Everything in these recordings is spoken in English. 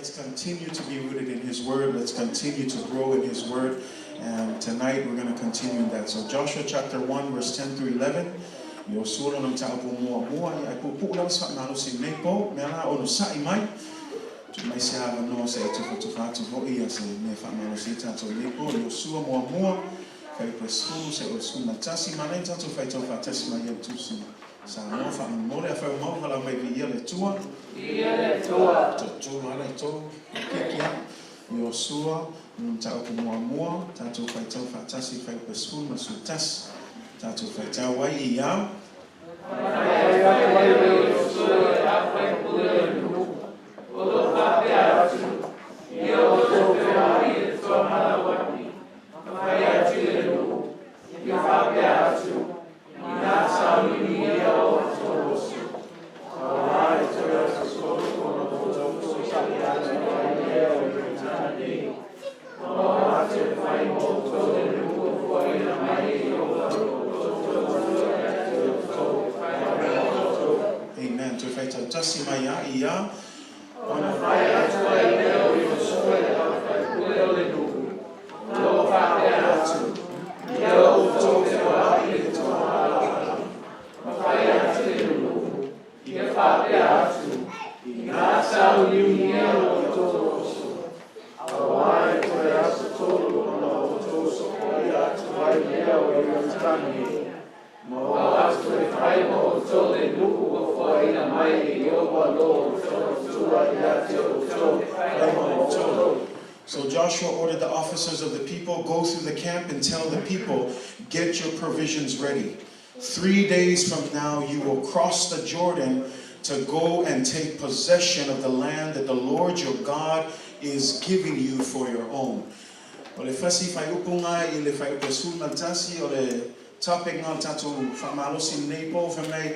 Let's continue to be rooted in His Word. Let's continue to grow in His Word. And tonight we're going to continue in that. So Joshua chapter 1, verse 10 through 11. Samoan fa mole fa mau hala mai via le tua to ala to kekia Yosua tau mua tatu fa tau fa tasi fa pesul masutas tatu fa tau wai ia So Joshua ordered the officers of the people, go through the camp and tell the people, get your provisions ready. 3 days from now you will cross the Jordan to go and take possession of the land that the Lord your God is giving you for your own. Ole fasi fai upunga ile fai pesul matasi ole topic ngon tatu famalosi nepo fame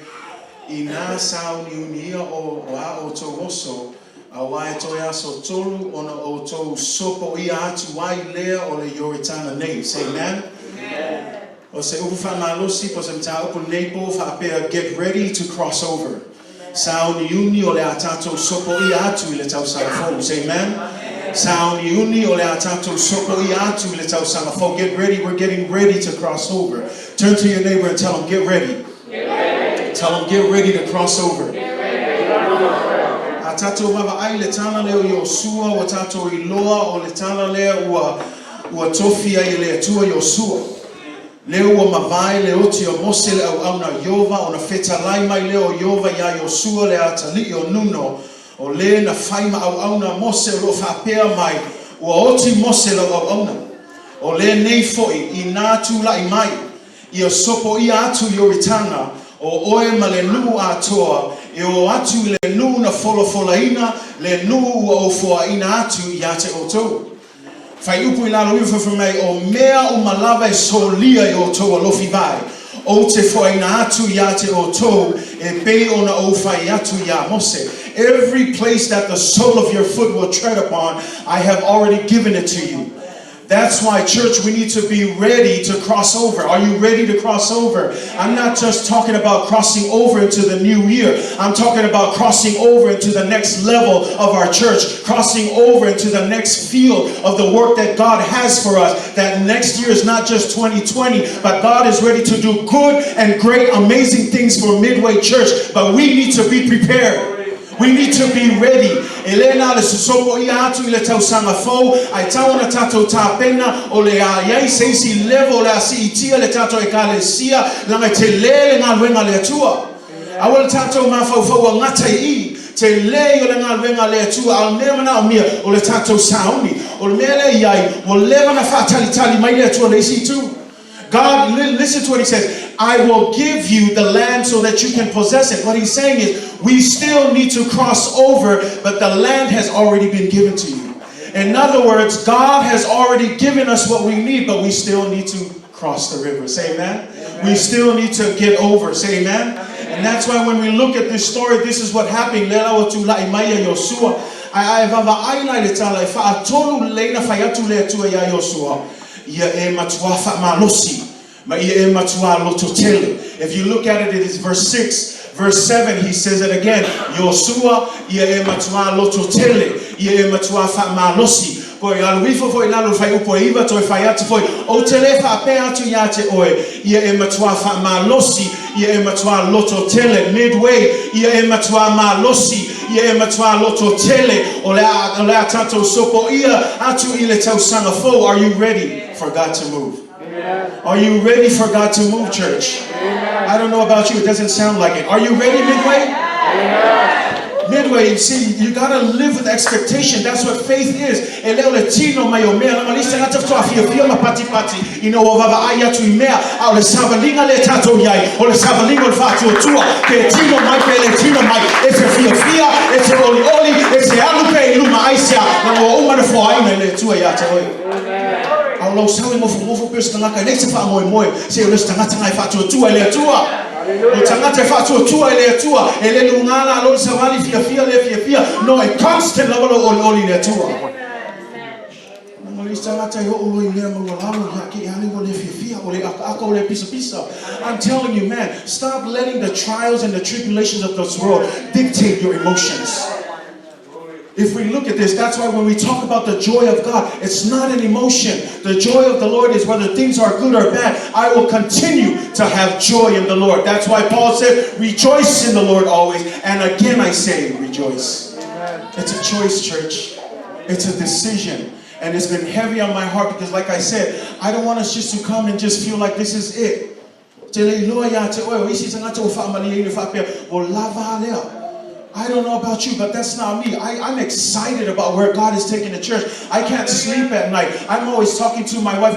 ina Sauniuni o a otoso awai toya so tolu ona oto sopoia atu wai lea ole yoritana nei. Say amen. Amen. O se upu famalosi po se mta upu nepo fa apea get ready to cross over. Sauniuni ole atato sopoia atu ile Tausaga Fou. Say amen. Sauniuni ole atato sopoia atu ile Tausaga Fou. Get ready. We're getting ready to cross over. Turn to your neighbor and tell him, get ready. Get ready. Tell him, get ready to cross over. Get ready. Atato mava ai le tana leo Yosua wa tato iloa o le tana leo ua tofia i le atua Yosua. Leo ua mavai le oti o mose le au na Yova o na fetalai mai leo Yova ya Yosua le atali o nuno o le na faima au na mose lo whapea mai ua oti mose le au na. O le nei foi I nā tula I mai I o sopo I atu yoritana o oe ma le nuu atoa e o atu le nuu na folofolaina le nuu ua o foaina atu I ate o tou. Fai upu I lalo iwha whamei o mea o malava e solia I o tou a lofi vai. O te foaina atu I ate o tou e pei ona o fai atu ya mose. Every place that the sole of your foot will tread upon, I have already given it to you. That's why, church, we need to be ready to cross over. Are you ready to cross over? I'm not just talking about crossing over into the new year. I'm talking about crossing over into the next level of our church, crossing over into the next field of the work that God has for us. That next year is not just 2020, but God is ready to do good and great, amazing things for Midway Church. But we need to be prepared. We need to be ready. Elena le sopo ia atu ile Tausaga Fou ai tau na tato tapena o le ai sei si level la si itia le tato ekalesia langa te lele nga luenga le atua. Awal tato mafau ngata I te le o le nga luenga le atua al mea na o mia o le tato sauni o le mele iai o leva na fatalitali mai le atua le si tu. God, listen to what He says. I will give you the land so that you can possess it. What He's saying is, we still need to cross over, but the land has already been given to you. In other words, God has already given us what we need, but we still need to cross the river. Say amen. Amen. We still need to get over. Say amen. Amen. And that's why when we look at this story, this is what happened. If you look at it, it is verse 6. Verse 7, he says it again. Yosua, ia e matua loto tele, ia e matua fa malosi. Foi alwifo foi nalo fai upo iva to fai atu foi o tele fa pe atu yate oe ia e matua fa malosi ia e matua loto tele midway ia e matua malosi ia e matua loto tele ole tatou sopoia atu ile Tausaga Fou. Are you ready for God to move? Amen. Are you ready for God to move, church? Amen. I don't know about you, it doesn't sound like it. Are you ready, Midway? Amen. Midway, you see, you gotta live with expectation. That's what faith is. You know, no, a constant level of only there too. I'm telling you, man, stop letting the trials and the tribulations of this world dictate your emotions. If we look at this, that's why when we talk about the joy of God, it's not an emotion. The joy of the Lord is whether things are good or bad, I will continue to have joy in the Lord. That's why Paul said, rejoice in the Lord always. And again I say, rejoice. It's a choice, church. It's a decision. And it's been heavy on my heart because, like I said, I don't want us just to come and just feel like this is it. I don't know about you, but that's not me. I'm excited about where God is taking the church. I can't sleep at night. I'm always talking to my wife.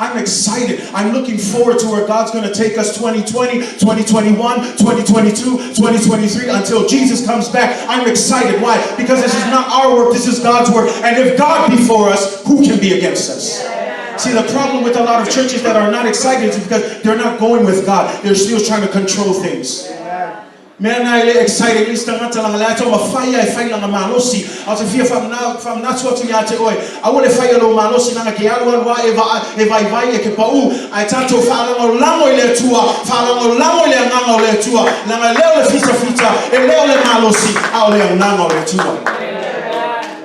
I'm excited. I'm looking forward to where God's going to take us 2020, 2021, 2022, 2023 until Jesus comes back. I'm excited. Why? Because this is not our work. This is God's work. And if God be for us, who can be against us? See, the problem with a lot of churches that are not excited is because they're not going with God. They're still trying to control things. Man, I excited. Lista ngata lang lahat o mafaya e fai lang malosi. Au te fia from not what you ate oi. I will fai lo malosi na kialo wa eva vai e ke pau. Ai tanto fa lang lango ile tua, fa lang lango ile nganga ile tua. Na leo le fita e leo le malosi au le nganga ile tua.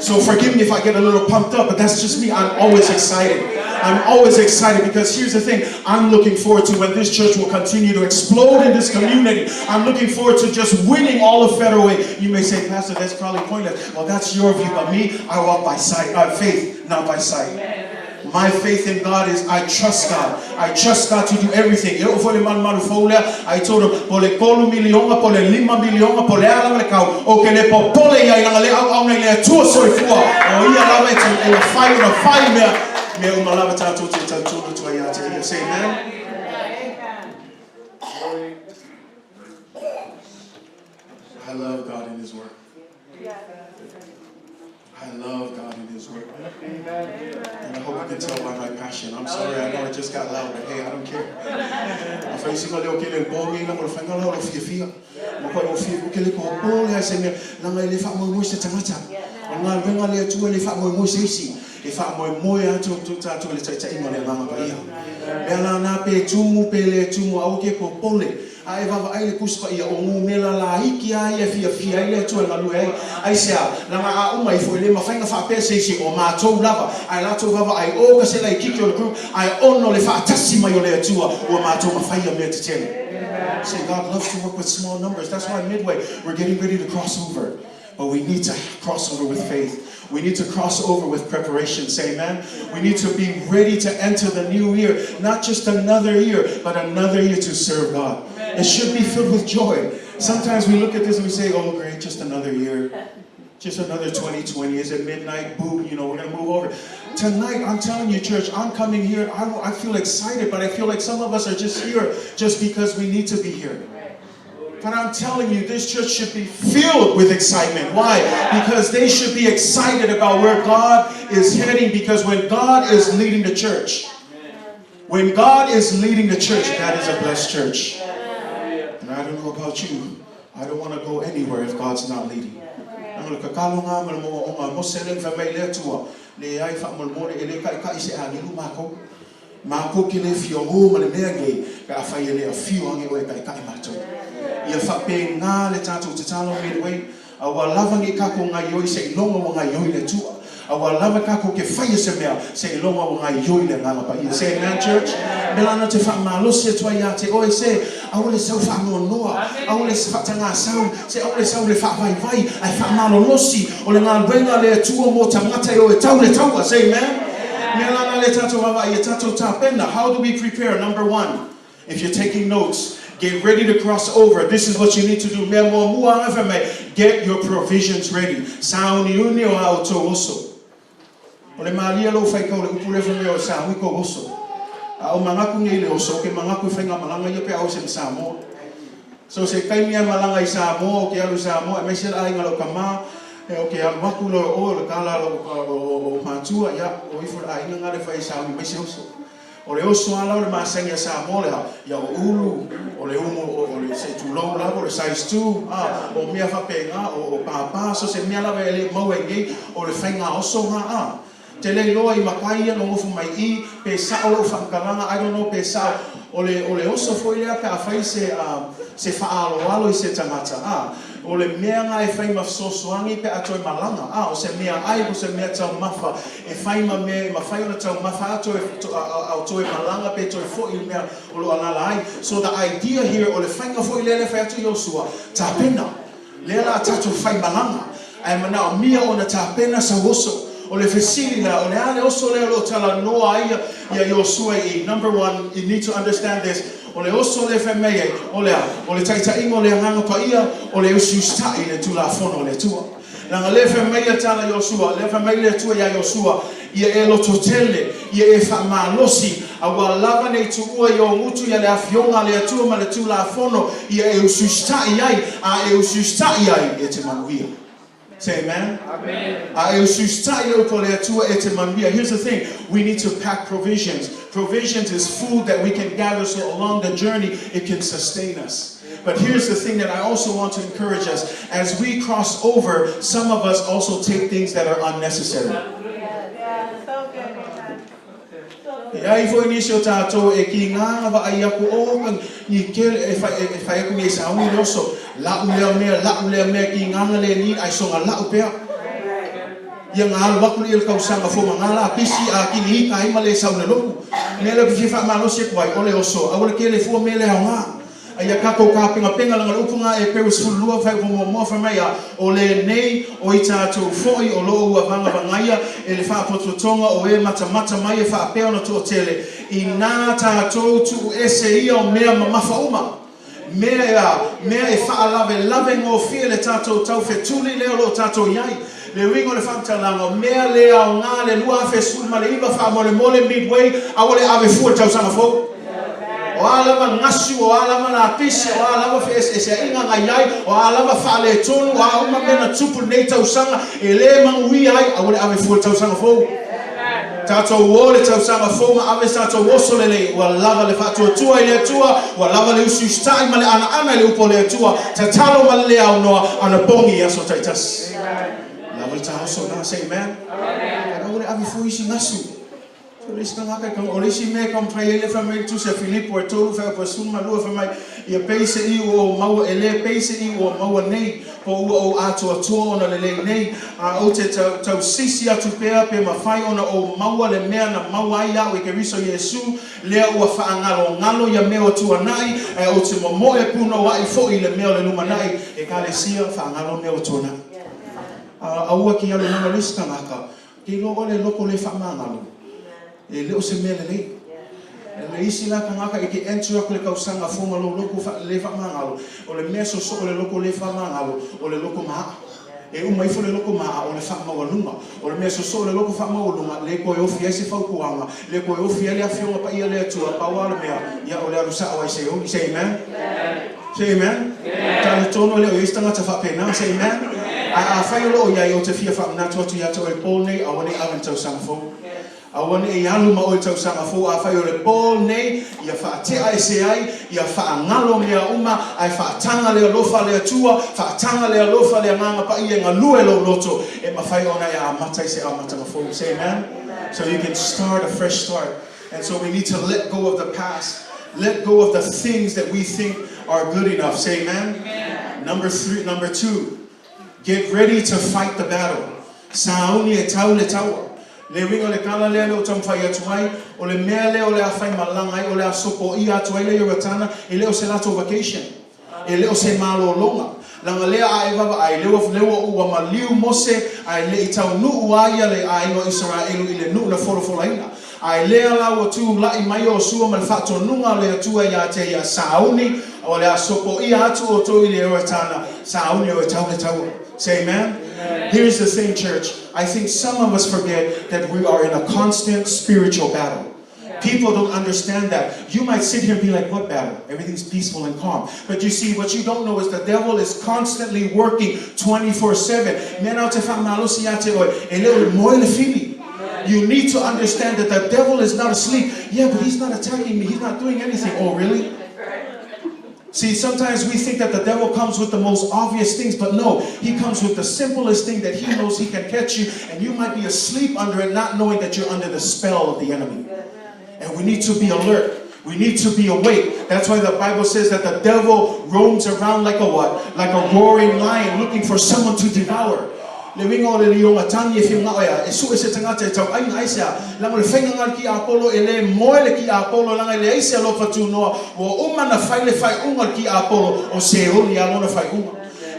So forgive me if I get a little pumped up, but that's just me. I'm always excited. I'm always excited because here's the thing. I'm looking forward to when this church will continue to explode in this community. I'm looking forward to just winning all of Federal Way. You may say, Pastor, that's probably pointless. Well, that's your view. But me, I walk by sight, faith, not by sight. My faith in God is I trust God. I trust God to do everything. I told him, pole kolu milionga, pole 5 milionga, pole ala le kau. O ke le popole ya ina le au na le tua soi fua. O ia lava e fai me umalava tatou te tatou to ya te. Say amen. I love God in His Word. I love God in His Word. And I hope you can tell by my passion. I'm sorry, I know it just got loud, but hey, I don't care. I'm facing a little kid in Bogi, I'm going to find a lot of fear. I'm going to feel okay, I say, I'm going to live up my voice to Tamata. I'm going to live up my voice. If I'm more to Bella Nape, Tumu Pele, Tumu, Auke Popole. I have a kuspa ia o mela la hiki ai fia ile tu na lu ai ai sia na ma uma ifo ile mafainga fa pese si o ma tou lava ai la tou lava ai o ka se lai kiki o group ai ono le fa tasi mai o le tu o ma tou mafaia me te tele. Say God loves to work with small numbers. That's why Midway we're getting ready to cross over. But we need to cross over with faith. We need to cross over with preparation. Say amen. We need to be ready to enter the new year. Not just another year, but another year to serve God. It should be filled with joy. Sometimes we look at this and we say, oh great, just another year. Just another 2020. Is it midnight? Boom, we're going to move over. Tonight, I'm telling you, church, I'm coming here. I feel excited, but I feel like some of us are just here just because we need to be here. But I'm telling you, this church should be filled with excitement. Why? Because they should be excited about where God is heading. Because when God is leading the church, when God is leading the church, that is a blessed church. And I don't know about you. I don't want to go anywhere if God's not leading. Mako ki le fio homa le mea ngei, ka awhai le a fio ange oe kai kai matou. Ia whape ngā le tātou te talo Midway, a wa lava ngi kako ngai oi se ilonga wa ngai oi le tua. A wa lava kako ke whaia se mea se ilonga wa ngai oi le nganga pa. Ia say amen, church? Melana te whamalosi e tua ia te oe se, awole sau whanua noa, awole se whatanga sau, se awole sau le whawai vai, ai whamalolosi, o le ngā wenga le tua mo tangata o e tau le taua, say amen? Melana le tatou hawa ia tatou tāpena. How do we prepare? Number one, if you're taking notes, get ready to cross over. This is what you need to do. Get your provisions ready. Sauniuni o au to oso. O le malia lo fai kau le upulewha mea o Saui ko oso. O mangaku ngei le oso, ke mangaku whainga malanga ia pe au se Samoa. So se kaimia malanga I Samoa, o ke alu Samoa, e meise la inga lo kama, o ke alu waku lo o le kala o matua, ia, o ifu la inga ngare whai Saui, meise oso. O le oso ala o le masengia Samoa le ia o ulu, o le umo, o le se tulou lava, o le size 2, o mea whapenga, o pāpā, so se mea lava e le mau e ngei, o le whainga oso ha, Te lei loa I makaia no ngofu mai I, pe sao o whankaranga, I don't know, pe sao, o le oso foi lea pe a whai se whaalo alo I se tangata, o le mea ngā e whai mafsosoangi pe atoi malanga, o se mea ai, o se mea tau mafa, e whai ma mea, ma whai ona tau mafa atoi malanga pe toi foi mea o lo anala ai. So the idea here, o le whainga foi lea le whai atu Iosua, tāpena, lea la tatu whai malanga, ai mana o mia ona tāpena sa oso, o le fesili la, o le ale oso lea lo tala noa ia Iosua I. Number one, you need to understand this. O le oso le whemei, o le taita ingo le hanga pa ia, o le usiustai le tula fono le tua. Nanga le whemei tala Iosua, le whemei le tua ia Iosua, ia e loto tele, ia e whamalosi, a wa lava nei tu ua I o ngutu ia le awhionga le atua ma le tula fono, ia e usiustai ai, a e usiustai ai e te manuia. Say amen. Here's the thing. We need to pack provisions. Provisions is food that we can gather so along the journey it can sustain us. But here's the thing that I also want to encourage us. As we cross over, some of us also take things that are unnecessary. Ai foi inisio tātou e ki ngā wa ai aku o ni kele e whai aku ni sa ui roso lau lea mea ki nganga le ni ai songa lau pea ia ngā alu waku ni il kausanga fo ma ngala pisi a ki ni ka ima le sauna loku mele ki wha malosi e kuai ole oso a ole kele fua mele hao ngā ia kako ka penga langa upunga e peris fulua fai mo mai o le nei o I tātou foi o lo ua vanga vangaia e le wha pototonga o e mata mai e wha peo na tō tele I nā tātou tu ese ia o mea mamafa uma mea e wha lave ngō fia le tātou tau whetuli leo lo tātou iai le wingo le whamtalanga mea lea o ngā le lua fe sulma le iwa wha mole Midway a wale ave fua Tausaga Fou o alava ngasu o alava na pisi o alava fe ese inga ngai o alava fa le tonu o uma mena tupu nei Tausaga e le mangui ai a wale ave fu Tausaga Fou tatou o le Tausaga Fou ma ave tatou oso le o lava le fatu tua I le tua o lava le usu stai ma le ana le upo le tua tatalo ma le au noa ana pongi aso taitas lava le taoso na say amen o wale ave fu isi ngasu Olisi me kam praele fa mai tu se Filipo e tolu fa pa suma lua fa mai ia peise I o mau ele peise I o mau nei po o ato ona le nei a o te tau sisi atu pe ma fai ona o mau le mea na mau ai a we ke riso Yesu le o fa ngalo ia me o tu nai e o te mo e puno wa I fo I le me o le luma nai e ka le sia fa ngalo me o tu na a ua ki alu na lista ngaka ki lo le loko le fa ngalo e leo se mele nei le isi la kangaka e ki entry ako le kausanga fuma lo loko le fa mangalo o le meso so le loko le fa mangalo o le loko maa e umai fo le loko maa o le fa mawalunga o le meso so le loko fa mawalunga le ko e ofi ese fa kuanga le ko e ofi ele afionga pa ia le atua pa wala mea ia o le arusa o se o say amen say amen ta tono le o istanga ta fa pena say amen a fa lo ia o te fia fa na to ya to e polne a wani avan Tausaga Fou awane e alu ma o Tausaga Fou a fai o le pol nei ia wha tea ese ai ia wha ngalo mea uma ai wha tanga le alofa le atua wha tanga le alofa le nganga pa ia ngalue lo loto e ma fai ona ia amata ese amata Fou say amen so you can start a fresh start And so we need to let go of the past. Let go of the things that we think are good enough. Say amen. Number 2, get ready to fight the battle. Sauniuni taua. Le wingo le kala le o tamfai atuai, o le mea le o le afai malangai, o le sopoia atuai le yoratana, e le o se lato vacation, e le o se malo longa. Langa lea ai vava ai leo ua maliu mose ai le itau nuu aia le ai o Israelu i le nuu na forofolaina. Ai lea la o tu lai mai o sua mal fato nunga le atua ia te ia sauni o le sopoia atu o to i le yoratana, sauni o tau le tau. Say amen? Here's the thing, church. I think some of us forget that we are in a constant spiritual battle. People don't understand that. You might sit here and be like, what battle? Everything's peaceful and calm. But you see, what you don't know is the devil is constantly working 24/7. You need to understand that the devil is not asleep. Yeah, but he's not attacking me. He's not doing anything. Oh, really? See, sometimes we think that the devil comes with the most obvious things, but no, he comes with the simplest thing that he knows he can catch you, and you might be asleep under it, not knowing that you're under the spell of the enemy. And we need to be alert. We need to be awake. That's why the Bible says that the devil roams around like a what? Like a roaring lion looking for someone to devour. Le wingo le lionga tangi e whiunga oia, e su e se tangata e tau ainga aisea, lango le whaingangar ki Apollo e le moele ki Apollo, langa le aisea lo fatu noa, wo umana whaile whai ungar ki Apollo, o se holi alona whai unga.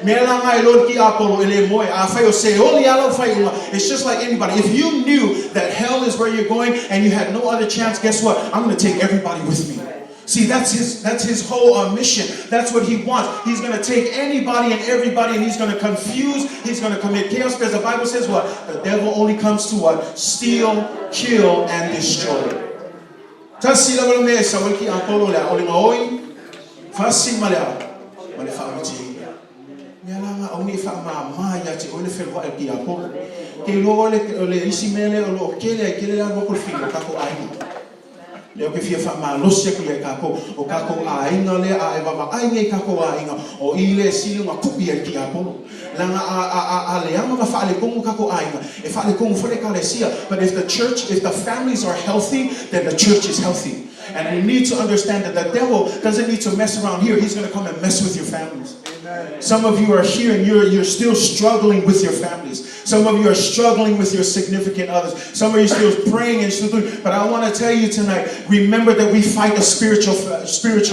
Mea langa e lor ki Apollo e le moe, a whai o se holi alona whai unga. It's just like anybody. If you knew that hell is where you're going and you had no other chance, guess what? I'm going to take everybody with me. See, that's his whole mission. That's what he wants. He's going to take anybody and everybody and he's going to confuse. He's going to commit chaos because the Bible says what? The devil only comes to what? Steal, kill, and destroy. Leo ke fia fa ma losia ku le kako o kako a inga le a e baba ai nei kako a inga o ile sili ma kupi e ki Apollo langa a le ama ka fa le kongu kako a inga e fa le kongu fole ka le sia. But if the families are healthy, then the church is healthy. And we need to understand that the devil doesn't need to mess around here. He's going to come and mess with your families. Some of you are here and you're still struggling with your families. Some of you are struggling with your significant others. Some of you are still praying and still doing. But I want to tell you tonight, remember that we fight a spiritual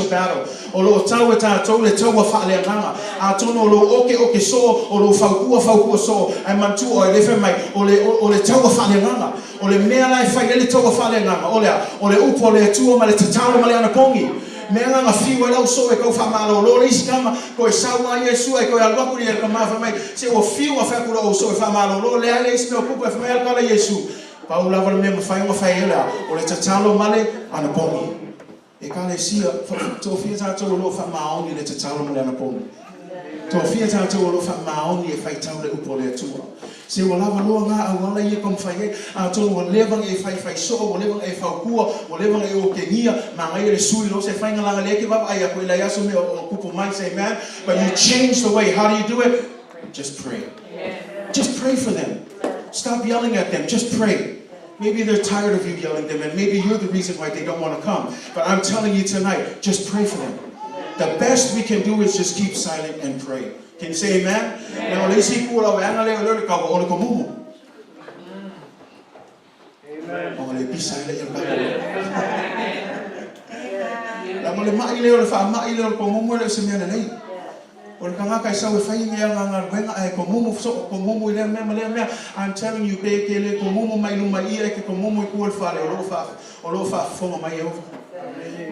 battle. Olo tawe tatou le taua fa'ale nganga. Atono lo oke so, olo faukua so. Ai mantu o le fe mai, ole taua fa'ale nganga. Ole mea lai fai le taua fa'ale nganga. Ole upo le tua ma le tatalo ma le ana pongi. Mea nga fiwa lau so e kau whamalo lo le iskama ko e saua Yesu e ko e alwaku ni e kamafa mai se o fiwa whakura o so e whamalo lo le ale isme o kupu e whamai alkala Yesu pau lava le mea mawhai ela o le tatalo male ana pongi e ka le sia tō fia tātou lo whamaoni le tatalo male ana pongi tō fia tātou lo whamaoni e whai tau le upo le atua se o lava loa ngā awala i e kom whai e a tō o levang e whai so o levang e whaukua o levang e o kengia ma ngai e le sui lo se whai ngalanga leke wap ai a koe lai aso me o kupu mai say man. But you change the way. How do you do it? Just pray. Just pray for them. Stop yelling at them. Just pray. Maybe they're tired of you yelling at them and maybe you're the reason why they don't want to come. But I'm telling you tonight, just pray for them. The best we can do is just keep silent and pray. Can you say amen? Now let's see kula wa ana le le ka o le komumu. Amen. O le pisa le ya ka. La mo le mai le o le fa mai le o komumu le se mena nei. O le kanga kai sa we fai ngia nga wenga ai komumu so komumu le me me. I'm telling you be ke le komumu mai lu mai e ke komumu ku le fa le o lo fa fo mai o.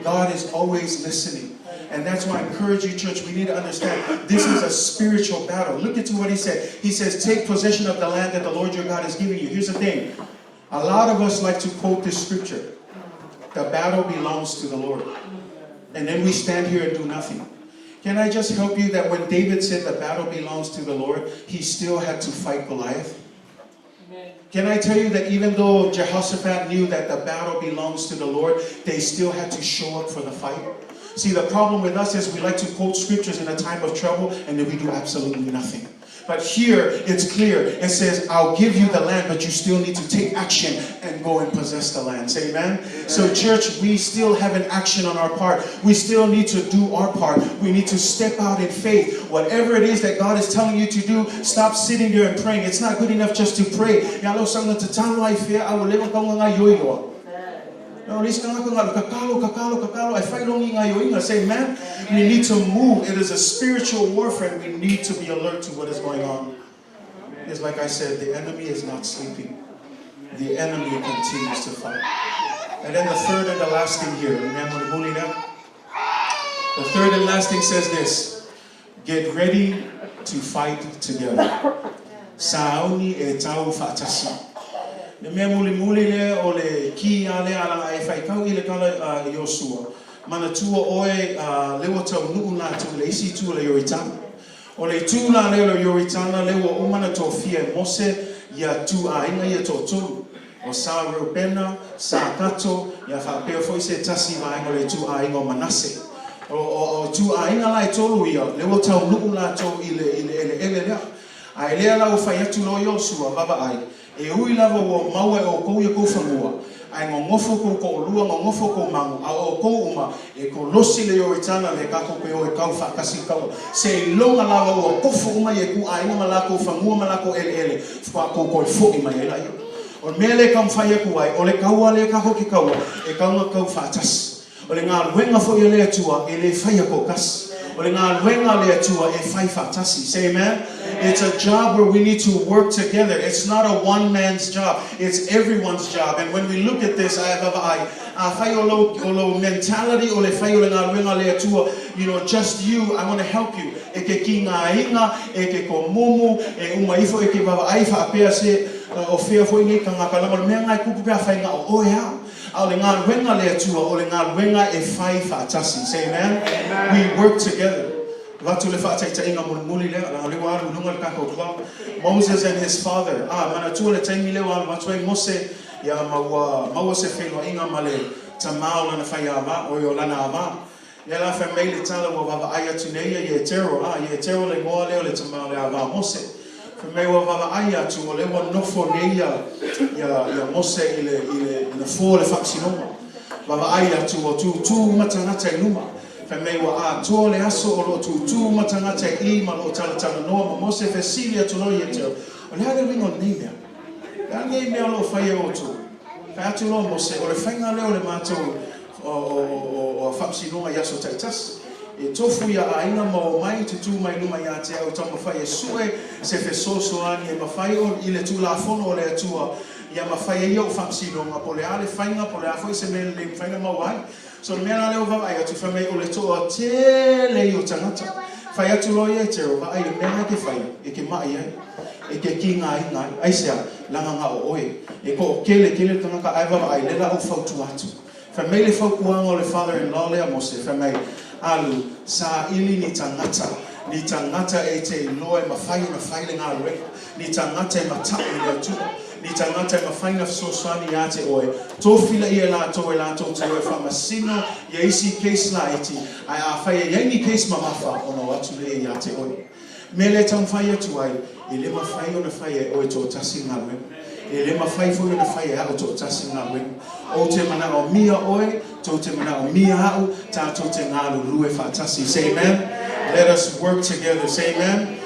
God is always listening. And that's why I encourage you, church, we need to understand this is a spiritual battle. Look at what he said. He says, take possession of the land that the Lord your God is giving you. Here's the thing. A lot of us like to quote this scripture. The battle belongs to the Lord. And then we stand here and do nothing. Can I just help you that when David said the battle belongs to the Lord, he still had to fight Goliath? Can I tell you that even though Jehoshaphat knew that the battle belongs to the Lord, they still had to show up for the fight? See, the problem with us is we like to quote scriptures in a time of trouble and then we do absolutely nothing. But here, it's clear. It says, I'll give you the land, but you still need to take action and go and possess the land. Say amen? So church, we still have an action on our part. We still need to do our part. We need to step out in faith. Whatever it is that God is telling you to do, stop sitting there and praying. It's not good enough just to pray. Say amen? We need to move. It is a spiritual warfare, and we need to be alert to what is going on. It's like I said, the enemy is not sleeping. The enemy continues to fight. And then the third and the last thing here. Remember the third and last thing says this. Get ready to fight together. Sauniuni e Tausaga Fou. Le mea muli le o le ki ale ala e whaikau I le kala Yosua. Mana tua oe lewa tau nuu nā tu le isi tua le Yoritana. O le tūna leo le Yoritana lewa umana tō fia Mose ia tu a inga ia tō tū. O sa Reubena, sa Kato, ia whapea foi se tasi vaenga le tu a inga o Manase. O tu a inga lai tōlu ia, lewa tau nuu nā tō I le ele lea. Ai lea lau whai atu no Yosua baba ai. E ui lava o maua o kou ia kou whanua. Ai ngongofo kou ko olua, ngongofo kou mangu. A o kou uma, e ko losi le Yoritana le kako pe o e kau whakasi kau. Se longa lava o kofo uma e ku a inga malako whanua malako ele. Wha kou koi foki mai e lai. O mea le kam whai aku ai, o le kaua le kako ki kaua, e kaunga kau whaatasi. O le ngā luenga fo I le atua, e le whai ako kasi. O le ngā luenga le atua, e whai whaatasi. Say amen? It's a job where we need to work together. It's not a one man's job. It's everyone's job. And when we look at this, mentality, just you, I want to help you. Eke ki ngā inga, eke ko momo, e umaifo, eke baba aifa apea se, o fea fo ingi ka ngā kalama, mea ngai kupu pia whainga o oea. Au le ngā ruenga le atua, o le ngā ruenga e whai whaatasi. Say amen? We work together. Moses and his father. Mose ya maua se felo inga male tamau lana fayava o yo lana ava. Ya la family tala wa baba aya tuneya ye tero le ngoa le tamau le ava Mose. Family wa baba aya tu le wa nofo neya ya Mose ile fo le faxinoma. Baba aya tu matangata inuma. Famei wa a tō le aso o lo tū matangata I ma lo talatala noa ma Mose fesilia to lo yeteo. O le hale ringo nina. Le hale mea lo whaia o tō. Whai atu lo Mose, o le whainga leo le mātou o whapsi noa yaso taitas. E tofu ia a inga ma o mai tutu mai numa ia te au tama whai e sue se fesoso ani e mawhai o I le tū la fono o le atua. Ia mawhai e o whapsi noa po le ale whainga po le afoi se mele le whainga mawai. So mea leo va ai atu famei o le toa te le o tangata. Whai atu loia e te ro va ai mea ke whai e ke mai ai. E ke ki ngā inga ai sea langa ngā o oe. E ko kele tangaka ai va ai lela o whautu atu. Famei le whaukuanga o le father-in-law lea Mose. Famei alu sa ili ni tangata. Ni tangata e te loe ma whai na whai le ngā reka. Ni tangata e ma tau I le tuna. Ni tangata ma whaina fsoswani ia te oe. Tōwhila I la tō e la tō te oe whamasino ia isi case la iti. Ai a whaia iaini case ma mawha o no atu le ia te oe. Me le tau whaia tu ai, I le ma whai o na whaia oe tō tasi ngā wem. E le ma whai fo na whaia o tō tasi ngā wem. O te mana o mia oe, tō te mana o mia au, tā tō te ngā lue whaatasi. Say amen? Let us work together. Say amen?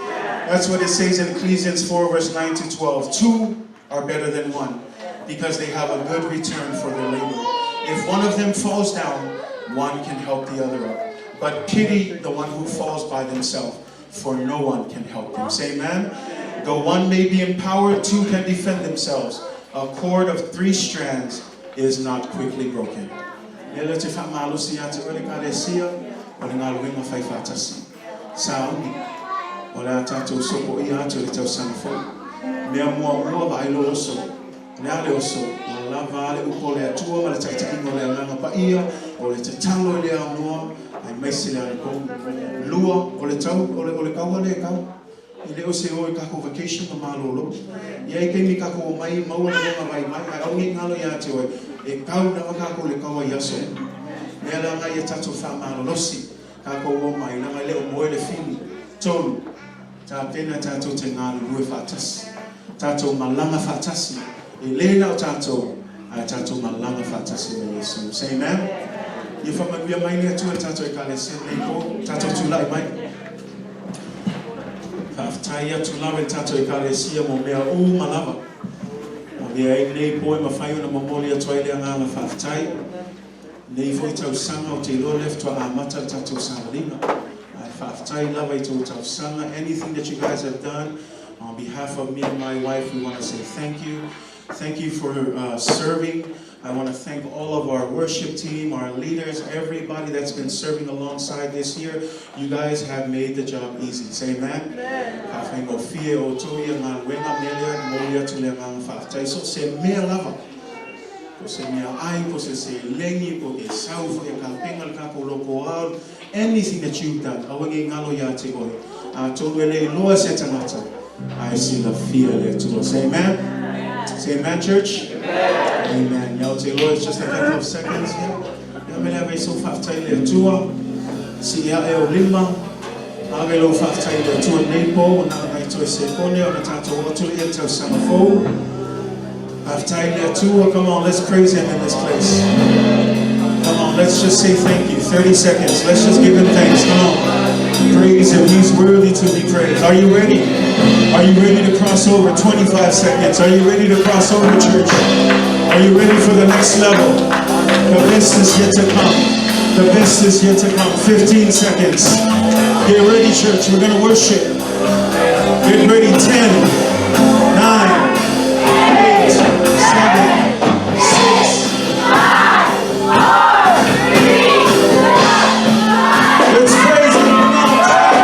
That's what it says in Ecclesiastes 4 verse 9 to 12. Two are better than one, because they have a good return for their labor. If one of them falls down, one can help the other up. But pity the one who falls by themselves, for no one can help them. Say amen? Though one may be empowered, two can defend themselves. A cord of 3 strands is not quickly broken. Ola tatou sopoia to le Tausaga Fou. Mea mua vai lo oso. Nea le oso. La vale upo le atua ma le taitaki le nganga paia. O le te talo le aunua. Ai maisi le anko. Lua o le tau o le kaua le kau. I le ose o kako vacation ma malolo. Ia I kei mi kako mai maua le nganga mai. Ai au ngi ngalo ia te oe. E kau na kako le kaua yaso. Mea la ngai e tatou wha malolosi. Kako o mai. Nanga le o moe le fini. Tolu. Ta pena tatou te ngā rue whātasi. Tatou malanga whātasi. E lēnā o tatou. Ai tatou malanga whātasi me Yesu. Say amen. Ia whamanuia mai nea tua tatou e kālese. Nei ko, tatou tūlai mai. Whaafitai atu lawe tatou e kālesia mo mea o malawa. Mea e nei poe mawhai ona mamoli atu ai lea ngāna whaafitai. Nei foi Tausaga o te loa leftua a mata tatou Samoan. Whaafitai lawa I tō Tausaga. Anything that you guys have done, on behalf of me and my wife, we want to say thank you. Thank you for serving. I want to thank all of our worship team, our leaders, everybody that's been serving alongside this year. You guys have made the job easy. Say amen. So say mea lava. Anything that you've done, I see the fear there too. Say amen. Say amen, church. Amen. Y'all take Lord, it's just a couple of seconds here. Y'all may have a so fast time there too. See ya eo lima. Ave lo fast time there too. Nepo na na ito sekonia na tatou watu le Tausaga Fou. Fast time there too. Come on, let's praise Him in this place. Come on, let's just say thank you. 30 seconds. Let's just give Him thanks. Come on. Praise Him. He's worthy to be praised. Are you ready? Are you ready to cross over? 25 seconds. Are you ready to cross over, church? Are you ready for the next level? The best is yet to come. The best is yet to come. 15 seconds. Get ready, church. We're going to worship. Get ready. 10, 9, 8, 7, 6, 5, 4, 3, 2, 1. Let's praise Him. Hallelujah.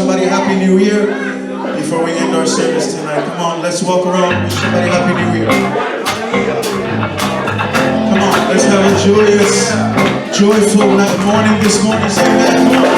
somebody Happy New Year before we end our service tonight? Come on, let's walk around. Wish somebody Happy New Year. Come on, let's have a joyous, joyful morning this morning. Say that.